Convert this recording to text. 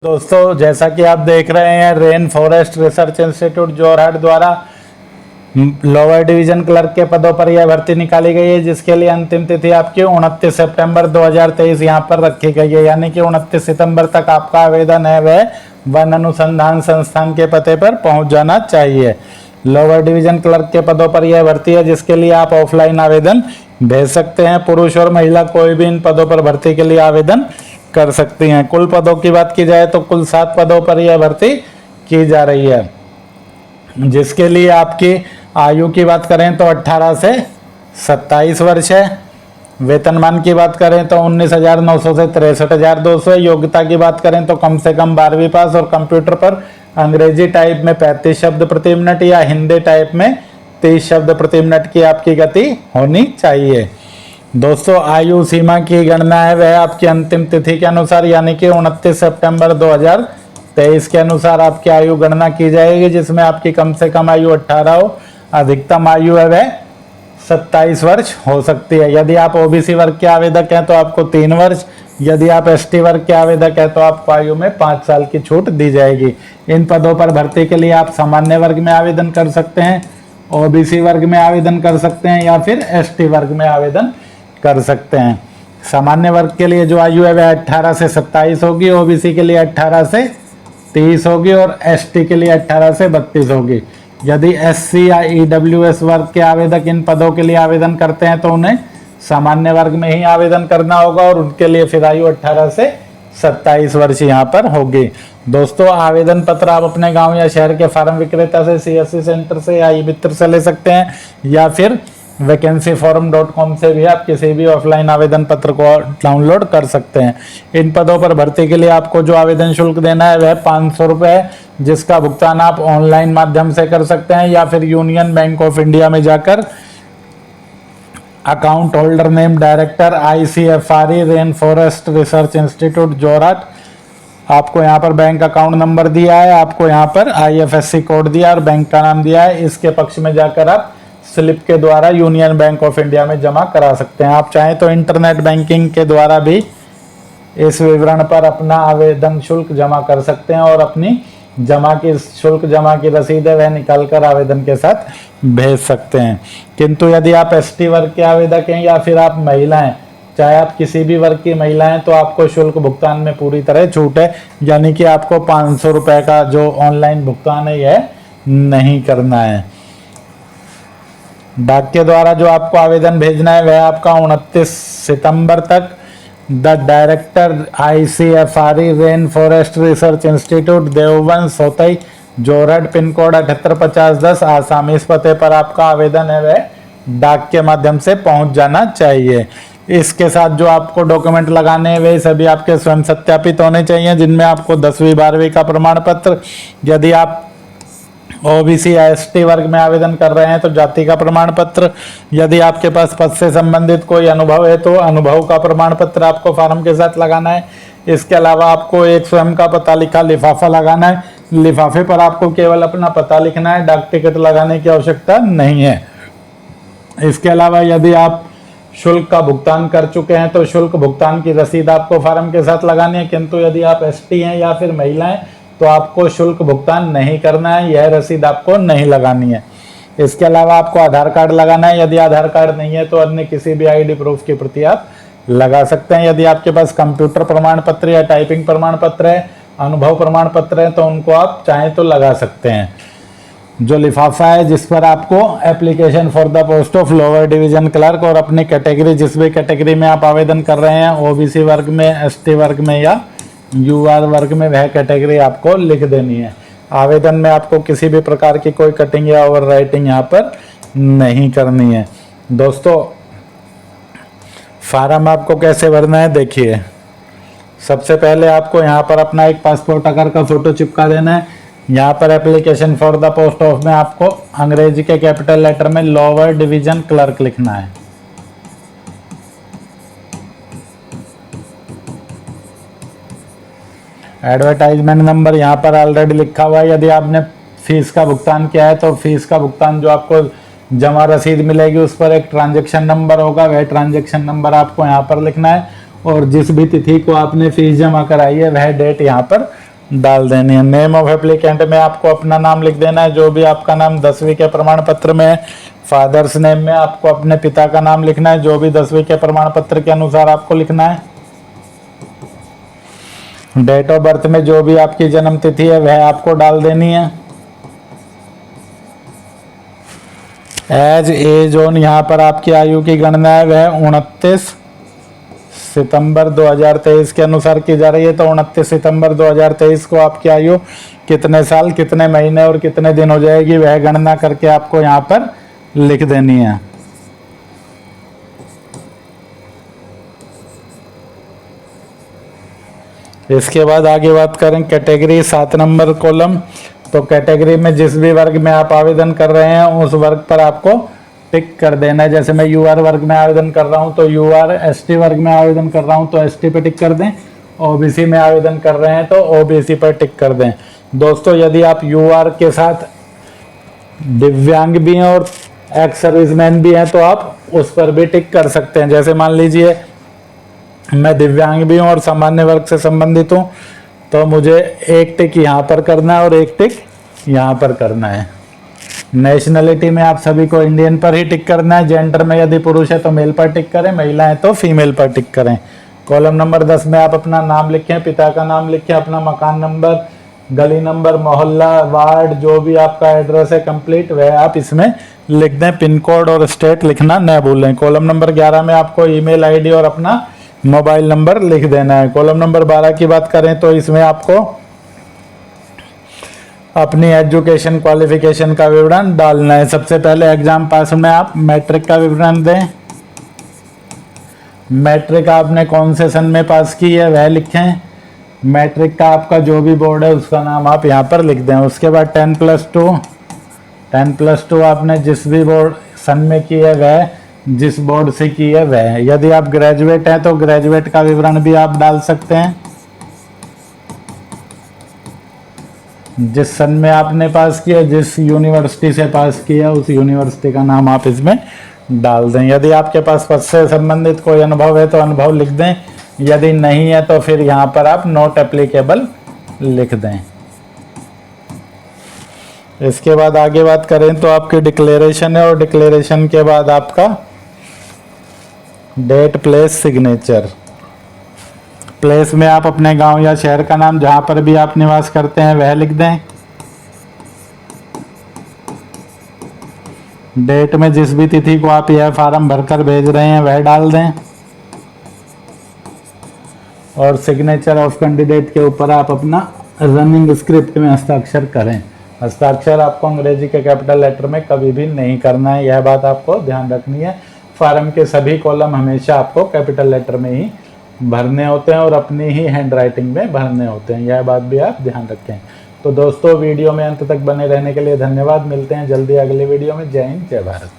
दोस्तों जैसा कि आप देख रहे हैं rain forest research institute Jorhat द्वारा लोअर डिवीजन क्लर्क के पदों पर यह भर्ती निकाली गई है, जिसके लिए अंतिम तिथि आपकी 29 सितंबर 2023 यहां पर रखी गई है। यानी कि 29 सितंबर तक आपका आवेदन है वह वन अनुसंधान संस्थान के पते पर पहुंच जाना चाहिए। लोअर डिवीजन क्लर्क के पदों पर यह भर्ती है, जिसके लिए आप ऑफलाइन आवेदन भेज सकते हैं। पुरुष और महिला कोई भी इन पदों पर भर्ती के लिए आवेदन कर सकती हैं। कुल पदों की बात की जाए तो कुल 7 पदों पर यह भर्ती की जा रही है, जिसके लिए आपकी आयु की बात करें तो 18 से 27 वर्ष है। वेतनमान की बात करें तो 19,900 से 63,200 है। योग्यता की बात करें तो कम से कम 12वीं पास और कंप्यूटर पर अंग्रेजी टाइप में 35 शब्द प्रति मिनट या हिंदी टाइप में 30 शब्द प्रति मिनट की आपकी गति होनी चाहिए। दोस्तों आयु सीमा की गणना है वह आपकी अंतिम तिथि के अनुसार यानी कि 29 सितंबर 2023 के अनुसार आपकी आयु गणना की जाएगी, जिसमें आपकी कम से कम आयु 18 हो, अधिकतम आयु है वह 27 वर्ष हो सकती है। यदि आप ओबीसी वर्ग के आवेदक हैं तो आपको 3 वर्ष, यदि आप एसटी वर्ग के आवेदक हैं तो आपको आयु में 5 साल की छूट दी जाएगी। इन पदों पर भर्ती के लिए आप सामान्य वर्ग में आवेदन कर सकते हैं, ओबीसी वर्ग में आवेदन कर सकते हैं या फिर एसटी वर्ग में आवेदन कर सकते हैं। सामान्य वर्ग के लिए जो आयु है वह 18 से 27 होगी, ओबीसी के लिए 18 से 30 होगी और एसटी के लिए 18 से 32 होगी। यदि एससी या ईडब्ल्यूएस वर्ग के आवेदक इन पदों के लिए आवेदन करते हैं तो उन्हें सामान्य वर्ग में ही आवेदन करना होगा और उनके लिए फिर आयु 18 से 27 वर्ष यहाँ पर होगी। दोस्तों आवेदन पत्र आप अपने गांव या शहर के फार्म विक्रेता से, सीएससी सेंटर से या ई मित्र से ले सकते हैं या फिर vacancyforum.com से भी आप किसी भी ऑफलाइन आवेदन पत्र को डाउनलोड कर सकते हैं। इन पदों पर भर्ती के लिए आपको जो आवेदन शुल्क देना है वह 500 रुपये है, जिसका भुगतान आप ऑनलाइन माध्यम से कर सकते हैं या फिर यूनियन बैंक ऑफ इंडिया में जाकर account holder name director ICFRE rain forest research institute Jorhat, आपको यहाँ पर बैंक अकाउंट नंबर दिया है, आपको यहाँ पर IFSC कोड दिया और बैंक का नाम दिया है। इसके पक्ष में जाकर आप स्लिप के द्वारा यूनियन बैंक ऑफ इंडिया में जमा करा सकते हैं। आप चाहें तो इंटरनेट बैंकिंग के द्वारा भी इस विवरण पर अपना आवेदन शुल्क जमा कर सकते हैं और अपनी शुल्क जमा की रसीद है वह निकाल कर आवेदन के साथ भेज सकते हैं। किंतु यदि आप एसटी वर्ग के आवेदक हैं या फिर आप महिला हैं, चाहे आप किसी भी वर्ग की महिला हैं, तो आपको शुल्क भुगतान में पूरी तरह छूट है, यानी कि आपको 500 रुपये का जो ऑनलाइन भुगतान है यह नहीं करना है। डाक के द्वारा जो आपको आवेदन भेजना है वह आपका 29 सितंबर तक the director ICFRE rain forest research institute Deovan Sotai Jorhat pin code 785010 Assam, इस पते पर आपका आवेदन है वह डाक के माध्यम से पहुंच जाना चाहिए। इसके साथ जो आपको डॉक्यूमेंट लगाने हैं वे सभी आपके स्वयं सत्यापित होने चाहिए, जिनमें आपको 10वीं 12वीं का प्रमाण पत्र, यदि आप ओबीसी या एसटी वर्ग में आवेदन कर रहे हैं तो जाति का प्रमाण पत्र, यदि आपके पास पद से संबंधित कोई अनुभव है तो अनुभव का प्रमाण पत्र आपको फॉर्म के साथ लगाना है। इसके अलावा आपको एक स्वयं का पता लिखा लिफाफा लगाना है। लिफाफे पर आपको केवल अपना पता लिखना है, डाक टिकट लगाने की आवश्यकता नहीं है। इसके अलावा यदि आप शुल्क का भुगतान कर चुके हैं तो शुल्क भुगतान की रसीद आपको फॉर्म के साथ लगानी है, किंतु यदि आप एसटी हैं या फिर महिला हैं तो आपको शुल्क भुगतान नहीं करना है, यह रसीद आपको नहीं लगानी है। इसके अलावा आपको आधार कार्ड लगाना है, यदि आधार कार्ड नहीं है तो अन्य किसी भी आईडी प्रूफ की प्रति आप लगा सकते हैं। यदि आपके पास कंप्यूटर प्रमाण पत्र या टाइपिंग प्रमाण पत्र है, अनुभव प्रमाण पत्र है, तो उनको आप चाहें तो लगा सकते हैं। जो लिफाफा है जिस पर आपको application for the post of lower division clerk और अपनी कैटेगरी, जिस भी कैटेगरी में आप आवेदन कर रहे हैं, ओबीसी वर्ग में, एसटी वर्ग में या यूआर वर्ग में, वह कैटेगरी आपको लिख देनी है। आवेदन में आपको किसी भी प्रकार की कोई कटिंग या ओवर राइटिंग यहाँ पर नहीं करनी है। दोस्तों फार्म आपको कैसे भरना है देखिए। सबसे पहले आपको यहाँ पर अपना एक पासपोर्ट आकार का फोटो चिपका देना है। यहाँ पर application for the post of में आपको अंग्रेजी के कैपिटल लेटर में लोअर डिवीजन क्लर्क लिखना है। एडवर्टाइजमेंट नंबर यहाँ पर ऑलरेडी लिखा हुआ है। यदि आपने फीस का भुगतान किया है तो फीस का भुगतान जो आपको जमा रसीद मिलेगी उस पर एक ट्रांजैक्शन नंबर होगा, वह ट्रांजैक्शन नंबर आपको यहाँ पर लिखना है और जिस भी तिथि को आपने फीस जमा कराई है वह डेट यहाँ पर डाल देनी है। नेम ऑफ एप्लीकेंट में आपको अपना नाम लिख देना है, जो भी आपका नाम 10वीं के प्रमाण पत्र में है। फादर्स नेम में आपको अपने पिता का नाम लिखना है, जो भी 10वीं के प्रमाण पत्र के अनुसार आपको लिखना है। डेट ऑफ बर्थ में जो भी आपकी जन्म तिथि है वह आपको डाल देनी है। एज ऑन यहाँ पर आपकी आयु की गणना है वह 29 सितंबर 2023 के अनुसार की जा रही है। तो 29 सितंबर 2023 को आपकी आयु कितने साल, कितने महीने और कितने दिन हो जाएगी वह गणना करके आपको यहाँ पर लिख देनी है। इसके बाद आगे बात करें कैटेगरी 7 नंबर कॉलम। तो कैटेगरी में जिस भी वर्ग में आप आवेदन कर रहे हैं उस वर्ग पर आपको टिक कर देना है। जैसे मैं यूआर वर्ग में आवेदन कर रहा हूं तो यूआर, एसटी वर्ग में आवेदन कर रहा हूं तो एसटी पे टिक कर दें, ओबीसी में आवेदन कर रहे हैं तो ओबीसी पर टिक कर दें। दोस्तों यदि आप यूआर के साथ दिव्यांग भी हैं और एक्स सर्विसमैन भी हैं तो आप उस पर भी टिक कर सकते हैं। जैसे मान लीजिए मैं दिव्यांग भी हूँ और सामान्य वर्ग से संबंधित हूँ तो मुझे एक टिक यहाँ पर करना है और एक टिक यहाँ पर करना है। नेशनलिटी में आप सभी को इंडियन पर ही टिक करना है। जेंडर में यदि पुरुष है तो मेल पर टिक करें, महिला है तो फीमेल पर टिक करें। कॉलम नंबर 10 में आप अपना नाम लिखें, पिता का नाम लिखें, अपना मकान नंबर, गली नंबर, मोहल्ला, वार्ड, जो भी आपका एड्रेस है कंप्लीट वह आप इसमें लिख दें। पिन कोड और स्टेट लिखना न भूलें। कॉलम नंबर 11 में आपको ईमेल आईडी और अपना मोबाइल नंबर लिख देना है। कॉलम नंबर 12 की बात करें तो इसमें आपको अपनी एजुकेशन क्वालिफिकेशन का विवरण डालना है। सबसे पहले एग्जाम पास में आप मैट्रिक का विवरण दें। मैट्रिक आपने कौन से सन में पास की है वह लिखें। मैट्रिक का आपका जो भी बोर्ड है उसका नाम आप यहाँ पर लिख दें। उसके बाद 10+2 आपने जिस भी बोर्ड सन में की है वह, जिस बोर्ड से की है वह। यदि आप ग्रेजुएट हैं तो ग्रेजुएट का विवरण भी आप डाल सकते हैं। जिस सन में आपने पास किया, जिस यूनिवर्सिटी से पास किया उस यूनिवर्सिटी का नाम आप इसमें डाल दें। यदि आपके पास पद से संबंधित कोई अनुभव है तो अनुभव लिख दें, यदि नहीं है तो फिर यहाँ पर आप नॉट एप्लीकेबल लिख दें। इसके बाद आगे बात करें तो आपकी डिक्लेरेशन है और डिक्लेरेशन के बाद आपका डेट, प्लेस, सिग्नेचर। प्लेस में आप अपने गांव या शहर का नाम जहां पर भी आप निवास करते हैं वह लिख दें। डेट में जिस भी तिथि को आप यह फार्म भरकर भेज रहे हैं वह डाल दें। और सिग्नेचर ऑफ कैंडिडेट के ऊपर आप अपना रनिंग स्क्रिप्ट में हस्ताक्षर करें। हस्ताक्षर आपको अंग्रेजी के कैपिटल लेटर में कभी भी नहीं करना है, यह बात आपको ध्यान रखनी है। फार्म के सभी कॉलम हमेशा आपको कैपिटल लेटर में ही भरने होते हैं और अपनी ही हैंड राइटिंग में भरने होते हैं, यह बात भी आप ध्यान रखें। तो दोस्तों वीडियो में अंत तक बने रहने के लिए धन्यवाद। मिलते हैं जल्दी अगले वीडियो में। जय हिंद, जय भारत।